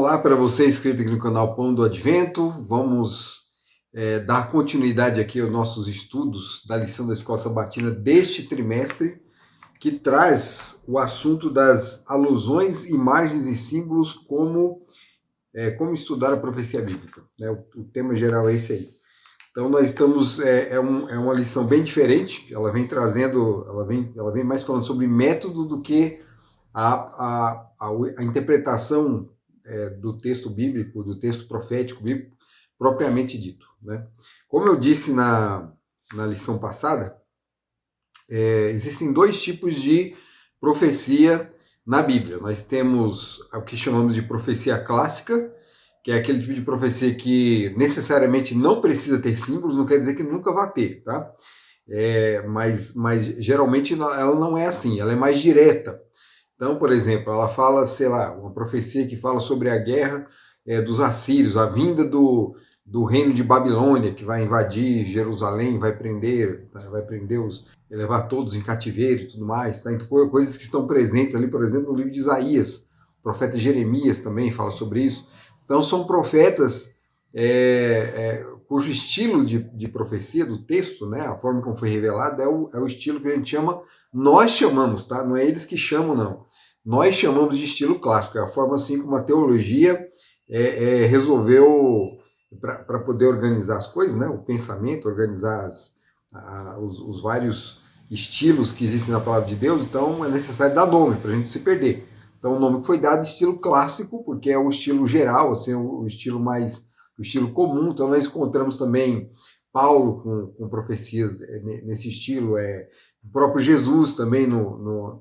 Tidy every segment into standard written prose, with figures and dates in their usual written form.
Olá para você inscrito aqui no canal Pão do Advento. Vamos dar continuidade aqui aos nossos estudos da lição da Escola Sabatina deste trimestre, que traz o assunto das alusões, imagens e símbolos como estudar a profecia bíblica. Né? O tema geral é esse aí. Então nós estamos, é uma lição bem diferente, ela vem trazendo, ela vem mais falando sobre método do que a interpretação do texto bíblico, do texto profético bíblico, propriamente dito. Né? Como eu disse na lição passada, existem dois tipos de profecia na Bíblia. Nós temos o que chamamos de profecia clássica, que é aquele tipo de profecia que necessariamente não precisa ter símbolos, não quer dizer que nunca vai ter, tá? Mas geralmente ela não é assim, ela é mais direta. Então, por exemplo, ela fala, sei lá, uma profecia que fala sobre a guerra dos assírios, a vinda do reino de Babilônia, que vai invadir Jerusalém, vai prender levar todos em cativeiro e tudo mais. Tá? Então, coisas que estão presentes ali, por exemplo, no livro de Isaías. O profeta Jeremias também fala sobre isso. Então, são profetas cujo estilo de profecia do texto, né, a forma como foi revelado, é o estilo que a gente chama, nós chamamos, tá? Não é eles que chamam, não. Nós chamamos de estilo clássico, é a forma assim como a teologia resolveu, para poder organizar as coisas, né, o pensamento, organizar os vários estilos que existem na palavra de Deus, então é necessário dar nome para a gente não se perder. Então o nome que foi dado é estilo clássico, porque é o estilo geral, assim, o estilo o estilo comum. Então nós encontramos também Paulo com profecias nesse estilo, o próprio Jesus também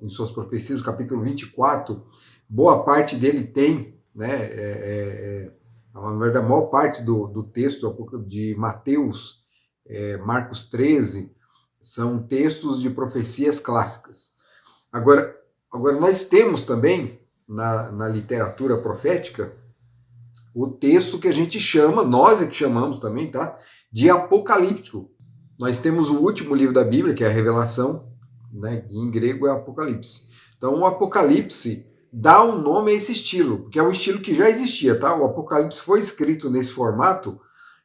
em suas profecias, no capítulo 24, boa parte dele tem, né, na verdade a maior parte do texto de Mateus, Marcos 13, são textos de profecias clássicas. Agora nós temos também, na literatura profética, o texto que a gente chama, nós é que chamamos também, tá? De apocalíptico. Nós temos o último livro da Bíblia, que é a Revelação, né? Em grego é Apocalipse. Então o Apocalipse dá um nome a esse estilo, que é um estilo que já existia, tá? O Apocalipse foi escrito nesse formato,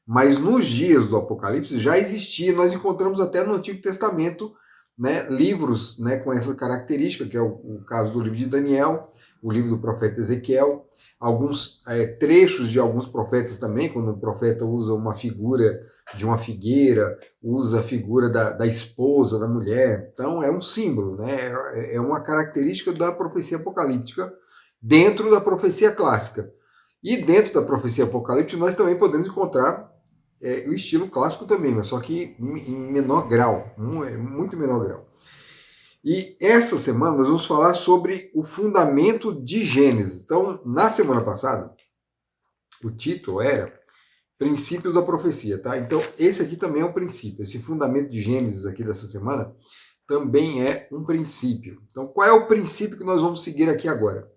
mas nos dias do Apocalipse já existia. Nós encontramos até no Antigo Testamento, né, livros, né, com essa característica, que é o caso do livro de Daniel, o livro do profeta Ezequiel, alguns trechos de alguns profetas também, quando o profeta usa uma figura de uma figueira, usa a figura da esposa, da mulher. Então é um símbolo, né? É uma característica da profecia apocalíptica dentro da profecia clássica. E dentro da profecia apocalíptica nós também podemos encontrar o estilo clássico também, mas só que em menor grau, muito menor grau. E essa semana nós vamos falar sobre o fundamento de Gênesis. Então, na semana passada, o título era Princípios da Profecia, tá? Então, esse aqui também é um princípio. Esse fundamento de Gênesis aqui dessa semana também é um princípio. Então, qual é o princípio que nós vamos seguir aqui agora?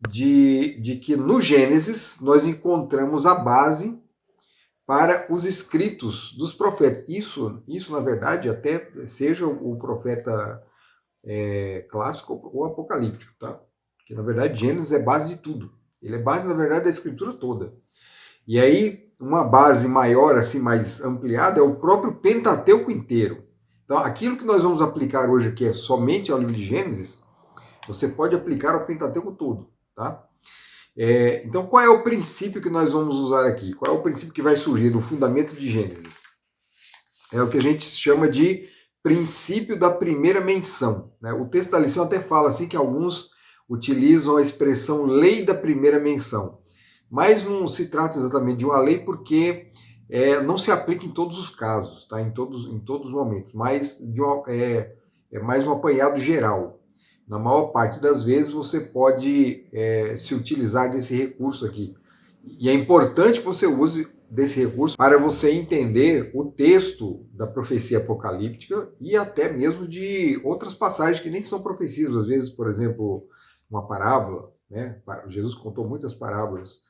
De que no Gênesis nós encontramos a base para os escritos dos profetas. Isso na verdade, até seja o profeta clássico ou apocalíptico, tá? Porque, na verdade, Gênesis é base de tudo. Ele é base, na verdade, da escritura toda. E aí, uma base maior, assim, mais ampliada, é o próprio Pentateuco inteiro. Então, aquilo que nós vamos aplicar hoje aqui é somente ao livro de Gênesis, você pode aplicar ao Pentateuco todo, tá? Então, qual é o princípio que nós vamos usar aqui? Qual é o princípio que vai surgir no fundamento de Gênesis? É o que a gente chama de princípio da primeira menção. Né? O texto da lição até fala assim que alguns utilizam a expressão lei da primeira menção. Mas não se trata exatamente de uma lei porque não se aplica em todos os casos, tá? em todos os momentos, mas é mais um apanhado geral. Na maior parte das vezes você pode se utilizar desse recurso aqui. E é importante que você use desse recurso para você entender o texto da profecia apocalíptica e até mesmo de outras passagens que nem são profecias. Às vezes, por exemplo, uma parábola, né? Jesus contou muitas parábolas.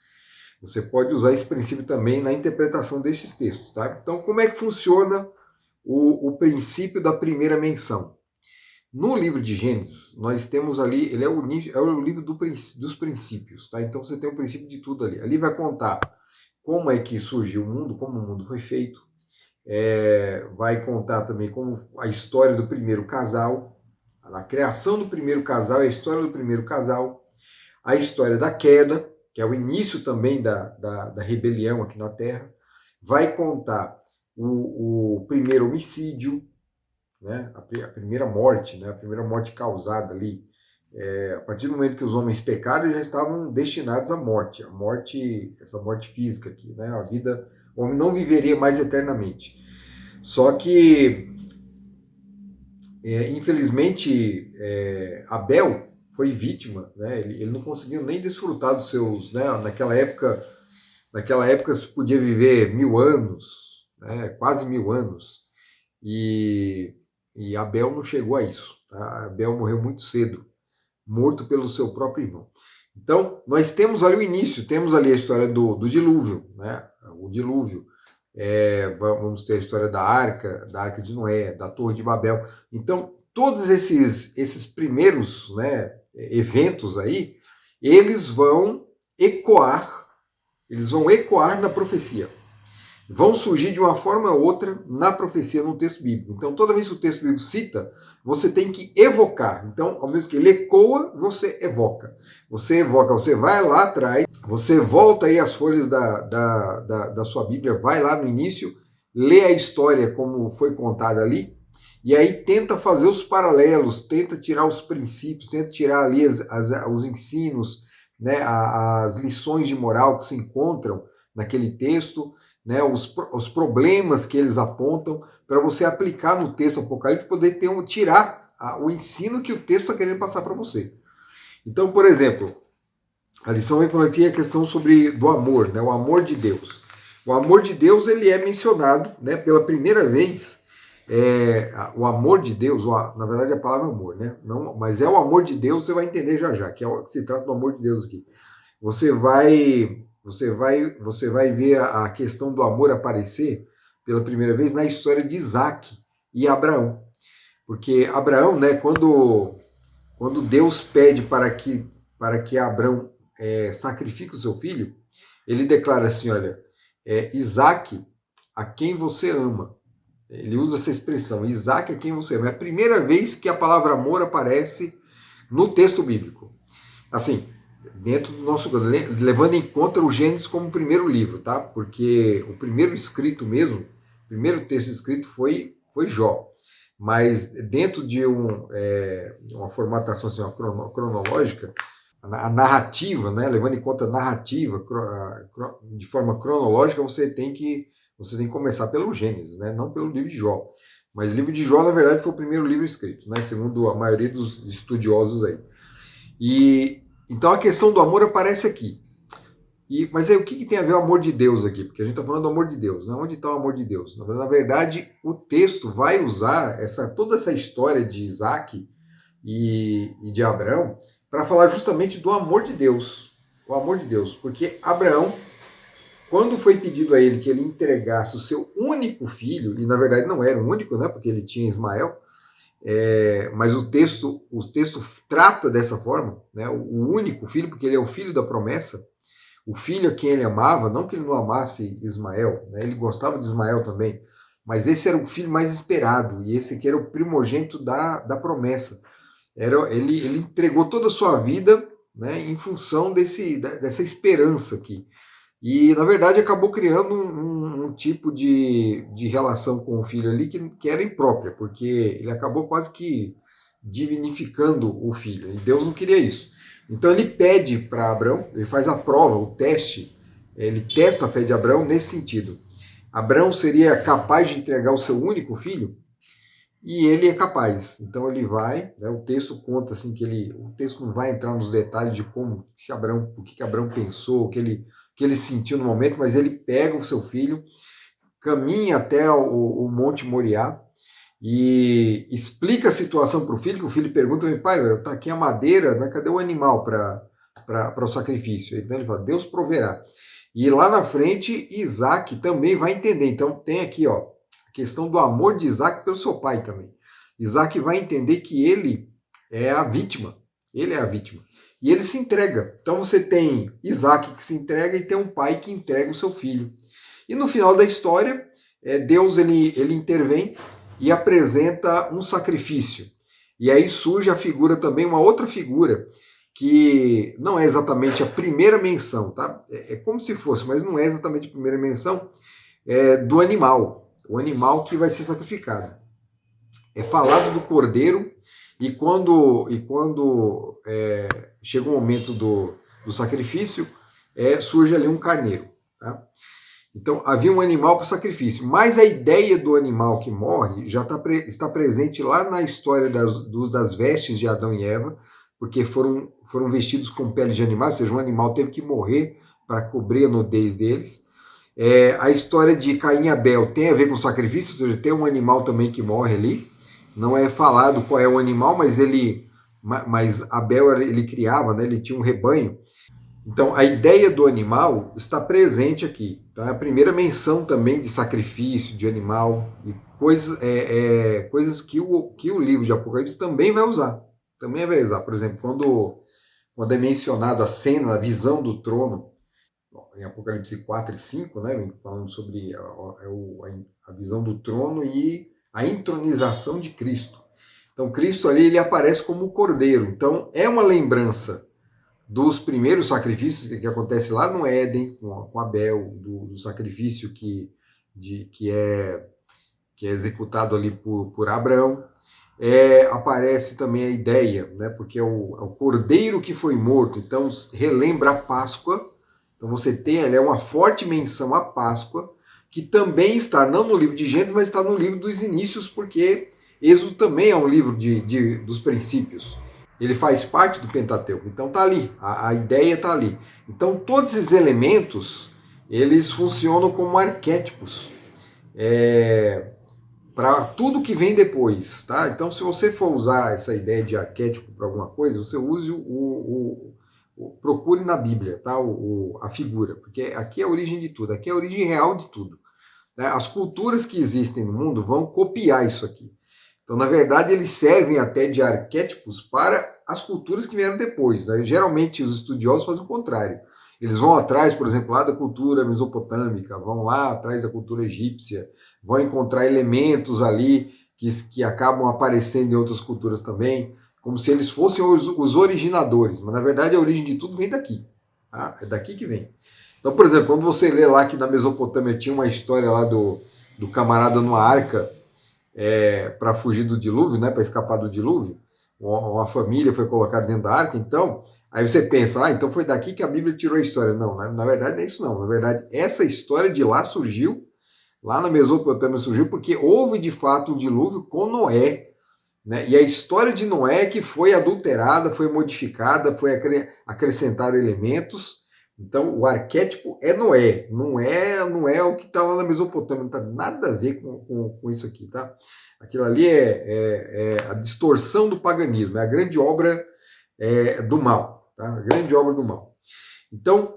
Você pode usar esse princípio também na interpretação desses textos, tá? Então, como é que funciona o princípio da primeira menção? No livro de Gênesis, nós temos ali, ele é o livro dos princípios, tá? Então você tem o princípio de tudo ali. Ali vai contar como é que surgiu o mundo, como o mundo foi feito, vai contar também como a história do primeiro casal, a criação do primeiro casal e a história do primeiro casal, a história da queda, que é o início também da rebelião aqui na Terra, vai contar o primeiro homicídio, né, a primeira morte, né, a primeira morte causada ali. A partir do momento que os homens pecaram, eles já estavam destinados à morte, essa morte física aqui, né, a vida, o homem não viveria mais eternamente. Só que, infelizmente, Abel foi vítima, né, ele não conseguiu nem desfrutar dos seus, né, naquela época se podia viver 1000 anos, né, quase 1000 anos, e Abel não chegou a isso. Tá? Abel morreu muito cedo, morto pelo seu próprio irmão. Então, nós temos ali o início, temos ali a história do dilúvio, né? O dilúvio. Vamos ter a história da arca de Noé, da Torre de Babel. Então, todos esses primeiros, né, eventos aí, eles vão ecoar na profecia. Vão surgir de uma forma ou outra na profecia, no texto bíblico. Então, toda vez que o texto bíblico cita, você tem que evocar. Então, ao mesmo que ele ecoa, você evoca. Você evoca, você vai lá atrás, você volta aí as folhas da sua Bíblia, vai lá no início, lê a história como foi contada ali, e aí tenta fazer os paralelos, tenta tirar os princípios, tenta tirar ali os ensinos, né, as lições de moral que se encontram naquele texto, né, os problemas que eles apontam, para você aplicar no texto apocalíptico, poder tirar o ensino que o texto está querendo passar para você. Então, por exemplo, a lição vem falando aqui a questão do amor, né, o amor de Deus. O amor de Deus, ele é mencionado, né, pela primeira vez, o amor de Deus, na verdade a palavra é amor, né? Não, mas é o amor de Deus, você vai entender já, que se trata do amor de Deus aqui. Você vai ver a questão do amor aparecer pela primeira vez na história de Isaac e Abraão. Porque Abraão, né, quando Deus pede para que Abraão sacrifique o seu filho, ele declara assim, olha, Isaac, a quem você ama. Ele usa essa expressão, Isaac a quem você ama. É a primeira vez que a palavra amor aparece no texto bíblico. Assim, dentro do nosso, levando em conta o Gênesis como o primeiro livro, tá? Porque o primeiro escrito mesmo, o primeiro texto escrito foi Jó. Mas dentro de uma formatação assim, uma cronológica, a narrativa, né? Levando em conta a narrativa de forma cronológica, você tem que começar pelo Gênesis, né? Não pelo livro de Jó. Mas o livro de Jó, na verdade, foi o primeiro livro escrito, né? Segundo a maioria dos estudiosos aí. Então a questão do amor aparece aqui. Mas aí o que tem a ver o amor de Deus aqui? Porque a gente está falando do amor de Deus, né? Onde está o amor de Deus? Na verdade, o texto vai usar toda essa história de Isaac e de Abraão para falar justamente do amor de Deus. O amor de Deus. Porque Abraão, quando foi pedido a ele que ele entregasse o seu único filho, e na verdade não era o único, né? Porque ele tinha Ismael, mas o texto trata dessa forma, né? O único filho, porque ele é o filho da promessa, o filho a quem ele amava, não que ele não amasse Ismael, né? Ele gostava de Ismael também, mas esse era o filho mais esperado, e esse aqui era o primogênito da promessa. Ele entregou toda a sua vida, né, em função dessa esperança aqui. E, na verdade, acabou criando um tipo de relação com o filho ali que era imprópria, porque ele acabou quase que divinificando o filho, e Deus não queria isso. Então ele pede para Abraão, ele faz a prova, o teste, ele testa a fé de Abraão nesse sentido. Abraão seria capaz de entregar o seu único filho? E ele é capaz. Então ele vai, né, o texto conta assim o texto não vai entrar nos detalhes de o que Abraão pensou, o que ele sentiu no momento, mas ele pega o seu filho, caminha até o Monte Moriá e explica a situação para o filho, que o filho pergunta, pai, está aqui a madeira, mas cadê o animal para o sacrifício? Então ele fala, Deus proverá. E lá na frente, Isaac também vai entender. Então tem aqui, ó, a questão do amor de Isaac pelo seu pai também. Isaac vai entender que ele é a vítima. Ele é a vítima. E ele se entrega. Então você tem Isaac que se entrega e tem um pai que entrega o seu filho. E no final da história, Deus ele intervém e apresenta um sacrifício. E aí surge a figura também, uma outra figura, que não é exatamente a primeira menção, tá? É como se fosse, mas não é exatamente a primeira menção, do animal. O animal que vai ser sacrificado. É falado do cordeiro, e quando chega o momento do sacrifício, surge ali um carneiro. Tá? Então, havia um animal para o sacrifício, mas a ideia do animal que morre já está presente lá na história das vestes de Adão e Eva, porque foram vestidos com pele de animal, ou seja, um animal teve que morrer para cobrir a nudez deles. A história de Caim e Abel tem a ver com sacrifício, ou seja, tem um animal também que morre ali. Não é falado qual é o animal, mas Abel ele criava, né, ele tinha um rebanho. Então, a ideia do animal está presente aqui. Então, é a primeira menção também de sacrifício, de animal, e coisas que o livro de Apocalipse também vai usar. Também vai usar. Por exemplo, quando é mencionado a cena, a visão do trono, em Apocalipse 4 e 5, né, falando sobre a visão do trono e a entronização de Cristo. Então, Cristo ali ele aparece como o cordeiro. Então, é uma lembrança dos primeiros sacrifícios que acontece lá no Éden, com Abel, do sacrifício que é executado ali por Abraão. Aparece também a ideia, né, porque é o cordeiro que foi morto, então relembra a Páscoa. Então você tem ali uma forte menção à Páscoa, que também está não no livro de Gênesis, mas está no livro dos inícios, porque Êxodo também é um livro dos princípios. Ele faz parte do Pentateuco, então tá ali, a ideia tá ali. Então todos esses elementos, eles funcionam como arquétipos para tudo que vem depois, tá? Então se você for usar essa ideia de arquétipo para alguma coisa, você use procure na Bíblia, tá? A figura, porque aqui é a origem de tudo, aqui é a origem real de tudo. Né? As culturas que existem no mundo vão copiar isso aqui. Então, na verdade, eles servem até de arquétipos para as culturas que vieram depois. Né? Geralmente, os estudiosos fazem o contrário. Eles vão atrás, por exemplo, lá da cultura mesopotâmica, vão lá atrás da cultura egípcia, vão encontrar elementos ali que acabam aparecendo em outras culturas também, como se eles fossem os originadores. Mas, na verdade, a origem de tudo vem daqui. Tá? É daqui que vem. Então, por exemplo, quando você lê lá que na Mesopotâmia tinha uma história lá do camarada numa arca, para fugir do dilúvio, né, para escapar do dilúvio, uma família foi colocada dentro da arca, então, aí você pensa, então foi daqui que a Bíblia tirou a história. Não, na verdade não é isso não. Na verdade, essa história de lá surgiu, lá na Mesopotâmia surgiu, porque houve de fato um dilúvio com Noé, né? E a história de Noé que foi adulterada, foi modificada, foi acrescentar elementos. Então, o arquétipo é Noé, não é o que está lá na Mesopotâmia, não tem nada a ver com isso aqui, tá? Aquilo ali é a distorção do paganismo, é a grande obra do mal, tá? A grande obra do mal. Então,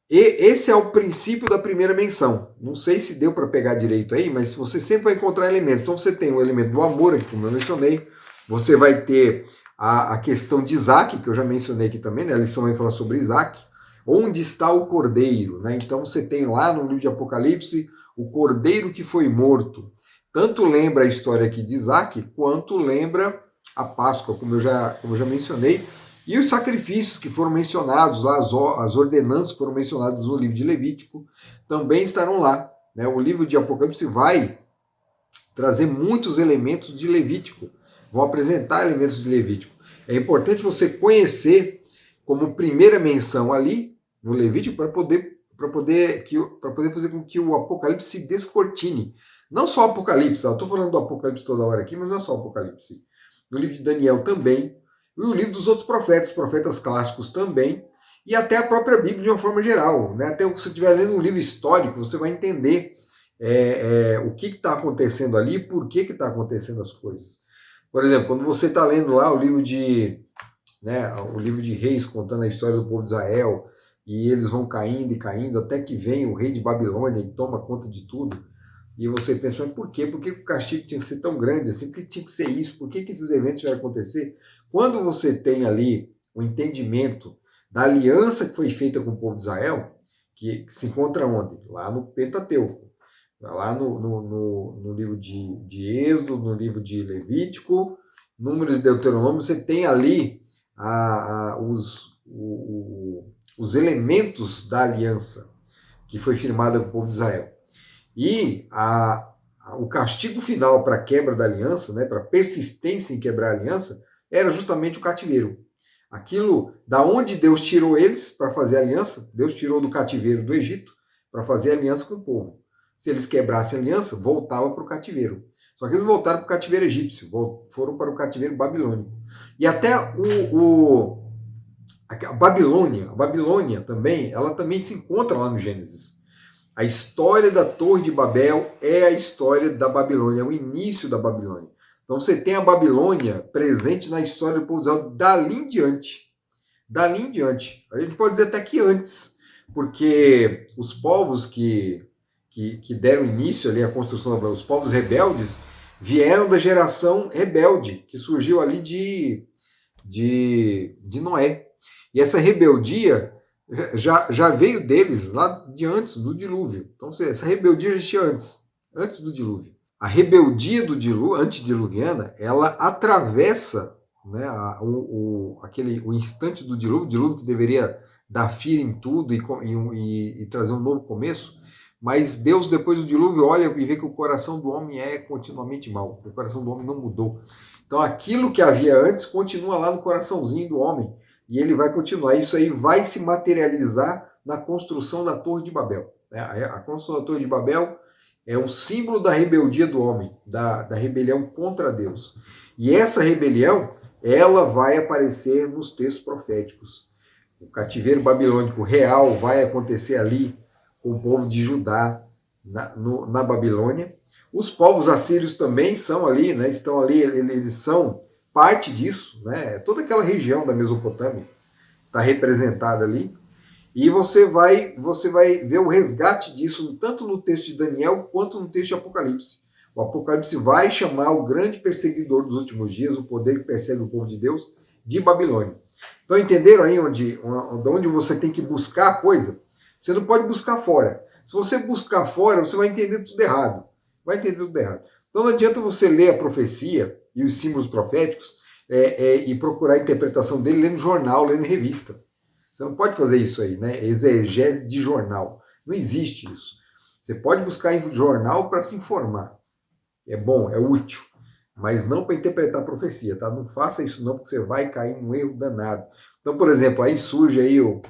esse é o princípio da primeira menção. Não sei se deu para pegar direito aí, mas você sempre vai encontrar elementos. Então, você tem o elemento do amor, aqui, como eu mencionei, você vai ter a questão de Isaac, que eu já mencionei aqui também, né? A lição vai falar sobre Isaac. Onde está o cordeiro? Né? Então você tem lá no livro de Apocalipse o cordeiro que foi morto. Tanto lembra a história aqui de Isaac, quanto lembra a Páscoa, como eu já mencionei. E os sacrifícios que foram mencionados lá, as ordenanças que foram mencionadas no livro de Levítico, também estarão lá. Né? O livro de Apocalipse vai trazer muitos elementos de Levítico, vão apresentar elementos de Levítico. É importante você conhecer como primeira menção ali no Levítico para poder fazer com que o Apocalipse se descortine. Não só o Apocalipse, eu estou falando do Apocalipse toda hora aqui, mas não é só o Apocalipse. No livro de Daniel também, e o livro dos outros profetas clássicos também, e até a própria Bíblia de uma forma geral. Né? Até se você estiver lendo um livro histórico, você vai entender o que está acontecendo ali e por que está acontecendo as coisas. Por exemplo, quando você está lendo lá o livro de Reis, contando a história do povo de Israel, e eles vão caindo e caindo, até que vem o rei de Babilônia e toma conta de tudo. E você pensa, mas por quê? Por que o castigo tinha que ser tão grande assim? Por que tinha que ser isso? Por que esses eventos iam acontecer? Quando você tem ali o entendimento da aliança que foi feita com o povo de Israel, que se encontra onde? Lá no Pentateuco. Lá no livro de Êxodo, no livro de Levítico, Números e Deuteronômio, você tem ali os elementos da aliança que foi firmada com o povo de Israel. E o castigo final para a quebra da aliança, né, para persistência em quebrar a aliança, era justamente o cativeiro. Aquilo da onde Deus tirou eles para fazer aliança, Deus tirou do cativeiro do Egito para fazer aliança com o povo. Se eles quebrassem a aliança, voltava para o cativeiro. Só que eles voltaram para o cativeiro egípcio, foram para o cativeiro babilônico. E até a Babilônia também, ela também se encontra lá no Gênesis. A história da Torre de Babel é a história da Babilônia, é o início da Babilônia. Então você tem a Babilônia presente na história do povo de Israel dali em diante. Dali em diante. A gente pode dizer até que antes, porque os povos que deram início ali à construção, os povos rebeldes, vieram da geração rebelde, que surgiu ali de Noé. E essa rebeldia já veio deles lá de antes do dilúvio. Então, essa rebeldia já existia antes do dilúvio. A rebeldia do dilúvio, antediluviana, ela atravessa, né, o instante do dilúvio, o dilúvio que deveria dar fim em tudo e trazer um novo começo, mas Deus, depois do dilúvio, olha e vê que o coração do homem é continuamente mau. O coração do homem não mudou. Então, aquilo que havia antes continua lá no coraçãozinho do homem. E ele vai continuar. Isso aí vai se materializar na construção da Torre de Babel. A construção da Torre de Babel é um símbolo da rebeldia do homem, da rebelião contra Deus. E essa rebelião, ela vai aparecer nos textos proféticos. O cativeiro babilônico real vai acontecer ali com o povo de Judá na Babilônia. Os povos assírios também são ali, né, estão ali, eles são parte disso, né? Toda aquela região da Mesopotâmia está representada ali. E você vai ver o resgate disso tanto no texto de Daniel quanto no texto de Apocalipse. O Apocalipse vai chamar o grande perseguidor dos últimos dias, o poder que persegue o povo de Deus, de Babilônia. Então entenderam aí onde você tem que buscar a coisa? Você não pode buscar fora. Se você buscar fora, você vai entender tudo errado. Vai entender tudo errado. Então não adianta você ler a profecia e os símbolos proféticos e procurar a interpretação dele lendo jornal, lendo revista. Você não pode fazer isso aí, né? Exegese de jornal. Não existe isso. Você pode buscar em jornal para se informar. É bom, é útil. Mas não para interpretar a profecia, tá? Não faça isso não, porque você vai cair num erro danado. Então, por exemplo, aí surge aí o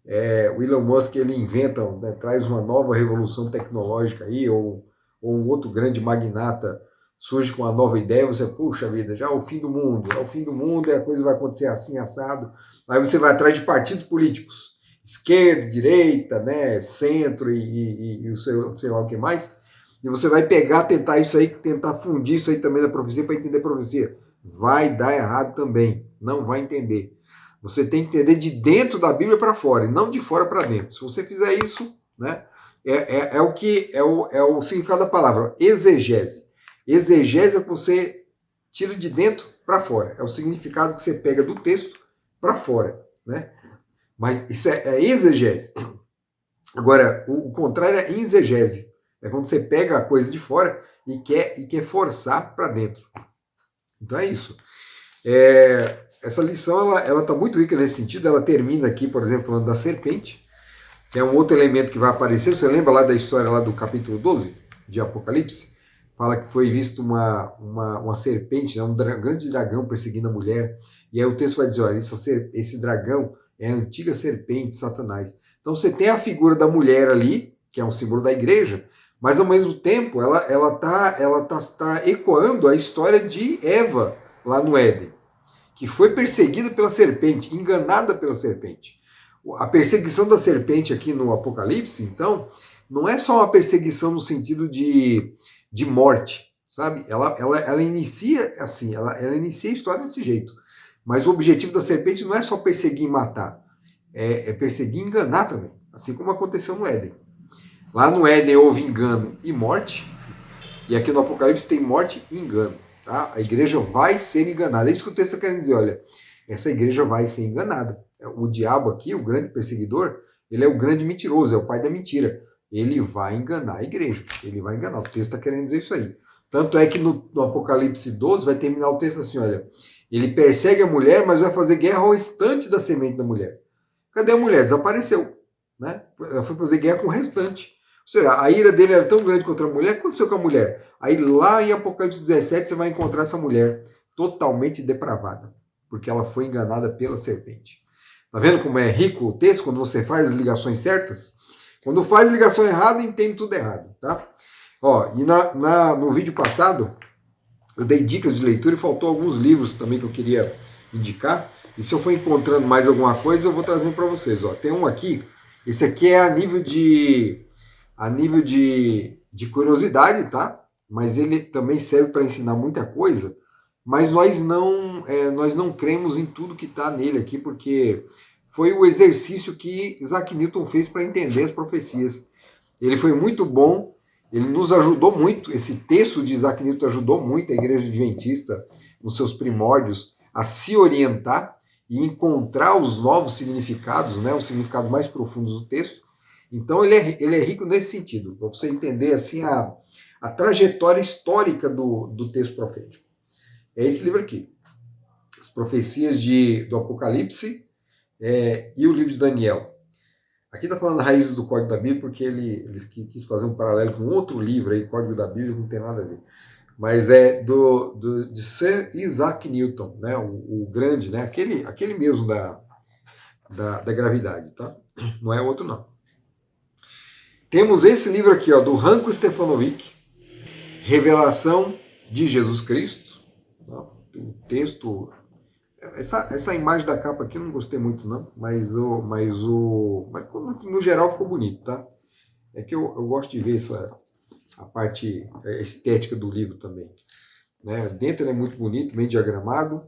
Elon Musk, ele inventa, né, traz uma nova revolução tecnológica aí, ou um outro grande magnata surge com uma nova ideia, você, puxa vida, já é o fim do mundo, e a coisa vai acontecer assim, assado. Aí você vai atrás de partidos políticos, esquerda, direita, né, centro e o sei lá o que mais, e você vai tentar fundir isso aí também da profecia para entender a profecia. Vai dar errado também, não vai entender. Você tem que entender de dentro da Bíblia para fora, e não de fora para dentro. Se você fizer isso, né, é o significado da palavra, exegese. Exegese é que você tira de dentro para fora. É o significado que você pega do texto para fora, né? Mas isso é exegese. Agora, o contrário é exegese. É quando você pega a coisa de fora e quer forçar para dentro. Então é isso. Essa lição ela tá muito rica nesse sentido. Ela termina aqui, por exemplo, falando da serpente, que é um outro elemento que vai aparecer. Você lembra lá da história lá do capítulo 12 de Apocalipse? Fala que foi visto uma serpente, né, um grande dragão perseguindo a mulher. E aí o texto vai dizer, olha, esse dragão é a antiga serpente, Satanás. Então você tem a figura da mulher ali, que é um símbolo da igreja, mas ao mesmo tempo ela tá ecoando a história de Eva lá no Éden, que foi perseguida pela serpente, enganada pela serpente. A perseguição da serpente aqui no Apocalipse, então, não é só uma perseguição no sentido de morte, sabe? Ela inicia assim, ela inicia a história desse jeito. Mas o objetivo da serpente não é só perseguir e matar, é perseguir e enganar também, assim como aconteceu no Éden. Lá no Éden houve engano e morte, E aqui no Apocalipse tem morte e engano. Tá? A igreja vai ser enganada. É isso que o texto está querendo dizer. Olha, essa igreja vai ser enganada. O diabo aqui, o grande perseguidor, ele é o grande mentiroso, é o pai da mentira. Ele vai enganar a igreja. Ele vai enganar. O texto está querendo dizer isso aí. Tanto é que no Apocalipse 12 vai terminar o texto assim, olha, ele persegue a mulher, mas vai fazer guerra ao restante da semente da mulher. Cadê a mulher? Desapareceu. Né? Ela foi fazer guerra com o restante. Ou seja, a ira dele era tão grande contra a mulher, o que aconteceu com a mulher? Aí lá em Apocalipse 17 você vai encontrar essa mulher totalmente depravada, porque ela foi enganada pela serpente. Tá vendo como é rico o texto quando você faz as ligações certas? Quando faz ligação errada, entende tudo errado, tá? Ó, e no vídeo passado, eu dei dicas de leitura e faltou alguns livros também que eu queria indicar. E se eu for encontrando mais alguma coisa, eu vou trazendo para vocês. Ó, tem um aqui, esse aqui é a nível de curiosidade, tá? Mas ele também serve para ensinar muita coisa. Mas nós não cremos em tudo que está nele aqui, porque foi o exercício que Isaac Newton fez para entender as profecias. Ele foi muito bom. Ele nos ajudou muito, esse texto de Isaac Newton ajudou muito a Igreja Adventista, nos seus primórdios, a se orientar e encontrar os novos significados, né, os significados mais profundos do texto. Então ele é rico nesse sentido, para você entender assim a trajetória histórica do texto profético. É esse livro aqui, as profecias do Apocalipse e o livro de Daniel. Aqui está falando Raízes do Código da Bíblia, porque ele quis fazer um paralelo com outro livro aí, Código da Bíblia, que não tem nada a ver. Mas é de Sir Isaac Newton, né? O grande, né? Aquele mesmo da gravidade, tá? Não é outro, não. Temos esse livro aqui, ó, do Ranko Stefanovic, Revelação de Jesus Cristo. Tá? O texto... Essa imagem da capa aqui eu não gostei muito, não, mas no geral ficou bonito, tá? É que eu gosto de ver a parte estética do livro também. Né? Dentro ele é muito bonito, bem diagramado,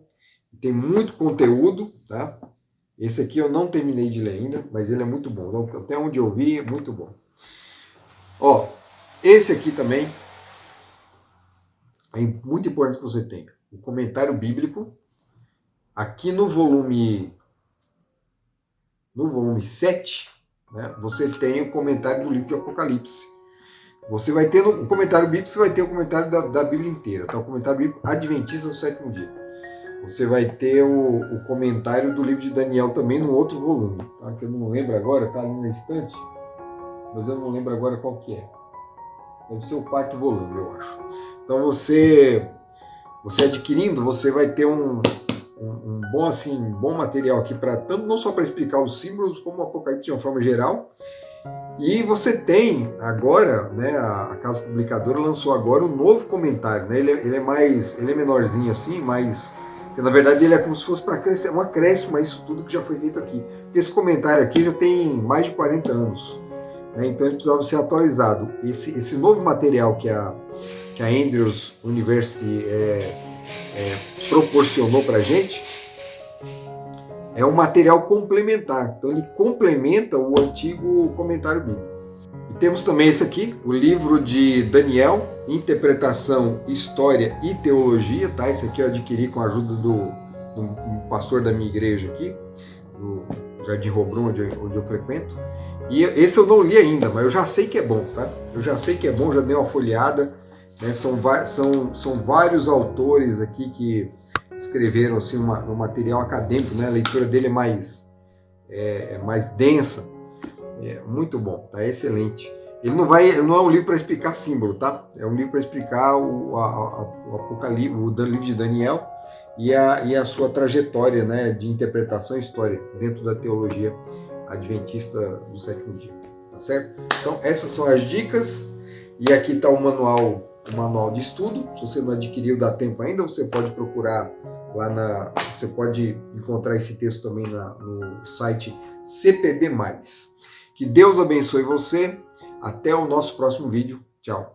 tem muito conteúdo, tá? Esse aqui eu não terminei de ler ainda, mas ele é muito bom. Então, até onde eu vi, é muito bom. Ó, esse aqui também é muito importante que você tenha. O comentário bíblico. Aqui no volume 7, né, você tem o comentário do livro de Apocalipse. Você vai ter no comentário bíblico, você vai ter o comentário da Bíblia inteira, tá? O comentário bíblico Adventista do Sétimo Dia. Você vai ter o comentário do livro de Daniel também no outro volume, tá? Que eu não lembro agora, tá ali na estante, mas eu não lembro agora qual que é. Deve ser o quarto volume, eu acho. Então você adquirindo, você vai ter um bom material aqui para tanto não só para explicar os símbolos como o Apocalipse de uma forma geral. E você tem agora, né, a Casa Publicadora lançou agora um novo comentário, né? Ele é menorzinho assim, mas porque, na verdade ele é como se fosse para um acréscimo a isso tudo que já foi feito aqui. Esse comentário aqui já tem mais de 40 anos, né? Então ele precisava ser atualizado. Esse novo material que a Andrews University proporcionou para a gente é um material complementar. Então ele complementa o antigo comentário bíblico. E temos também esse aqui, o livro de Daniel, Interpretação, História e Teologia. Tá? Esse aqui eu adquiri com a ajuda do pastor da minha igreja aqui, do Jardim Robrum, onde eu frequento. E esse eu não li ainda, mas eu já sei que é bom, tá? Eu já sei que é bom, já dei uma folheada. Né? São vários autores aqui que escreveram assim, um material acadêmico, né? A leitura dele é mais densa, muito bom, tá? Excelente. Ele não é um livro para explicar símbolo, tá? É um livro para explicar o Apocalipse, o livro de Daniel e a sua trajetória, né, de interpretação e história dentro da teologia adventista do sétimo dia, tá certo? Então essas são as dicas e aqui está o manual de estudo. Se você não adquiriu, dá tempo ainda, você pode procurar lá você pode encontrar esse texto também no site CPB+. Que Deus abençoe você. Até o nosso próximo vídeo. Tchau.